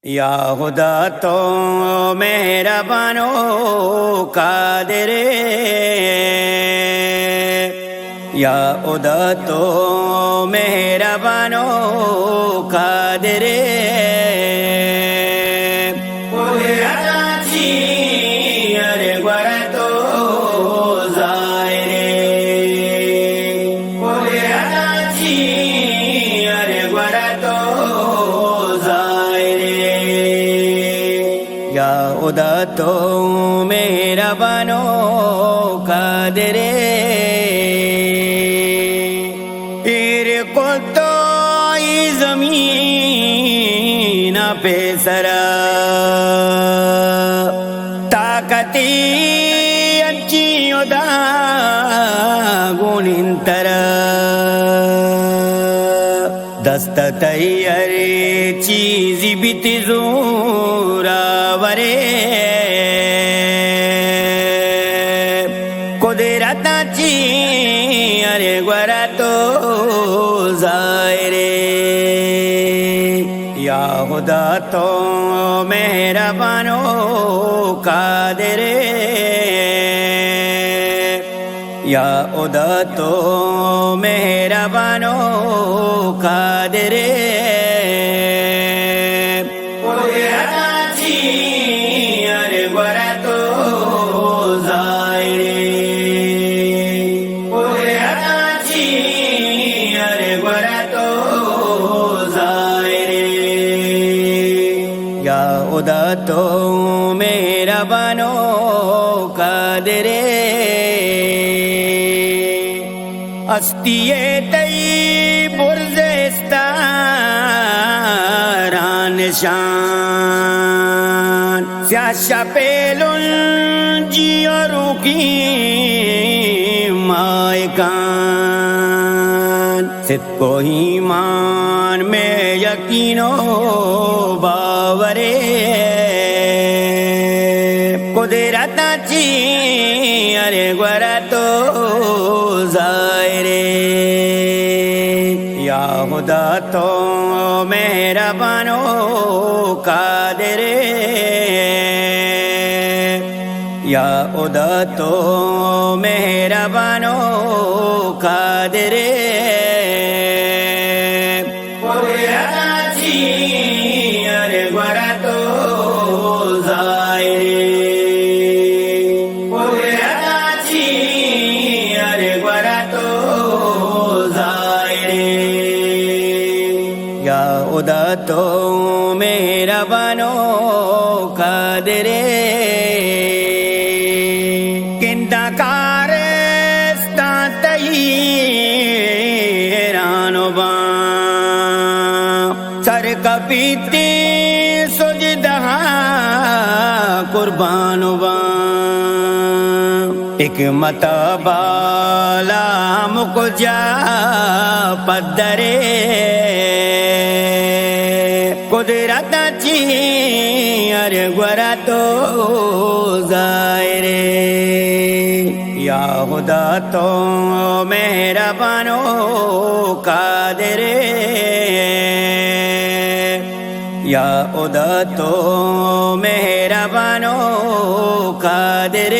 یا خدا تو مہربانو قادر، یا خدا تو مہربانو قادر، خدا تو مہربانو قادر، ایر کو تو ای زمین پہ سرا طاقتی اچھی ادا گونتر دست تیار چیزی بیت زورا ورے قدرت چی ارے گورا تو ظاہرے، یا خدا تو مہربانو قادر، یا خدا تو مہربانو قادر، خدا تو مہربانو قادر، ہستی تئی برزستان شان سیاشا پیلن جیارو کی مائکان صدق و ایمان میں یقین و باورے قدرت چی ارے گورا تو ظاہرے، یا خدا تو مہربانو قادر، یا خدا تو مہربانو قادر، خدا تو مہربانو قادر، کندا کارستا تئی حیرانو بان سر کپیتی سجدہ قربانو بان حکمت بالا مکجا پدرے قدرت چی ارے گورا تو ظاہرے، یا خدا تو مہربانو قادر، یا خدا تو مہربانو قادر،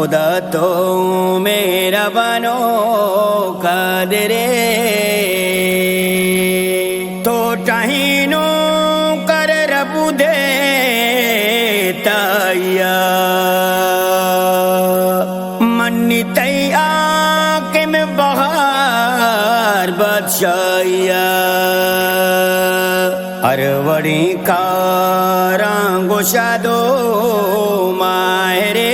خدا تو مہربانو قادر، تو چاہینو کر رب دے تایا منی تیا کہ میں بہار بادشاہیا اروڑی کاراں گوشا دو ماہرے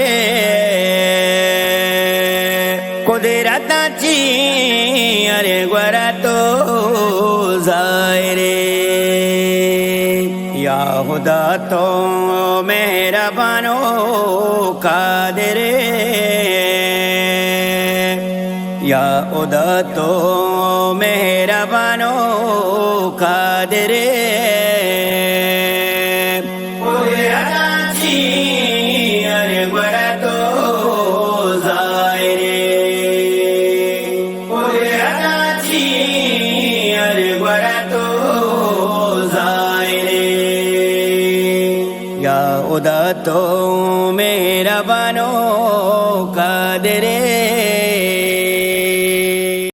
قدرت چی ارے گورا تو ظاہرے، یا خدا تو مہربانو قادر، یا উদাতো মেহরবানো কাদেরে কুদরতাচি আরে গরাতো জায়রে কুদরতাচি আরে গরাতো জায়রে ইয়া উদাতো মেহরবানো কাদেরে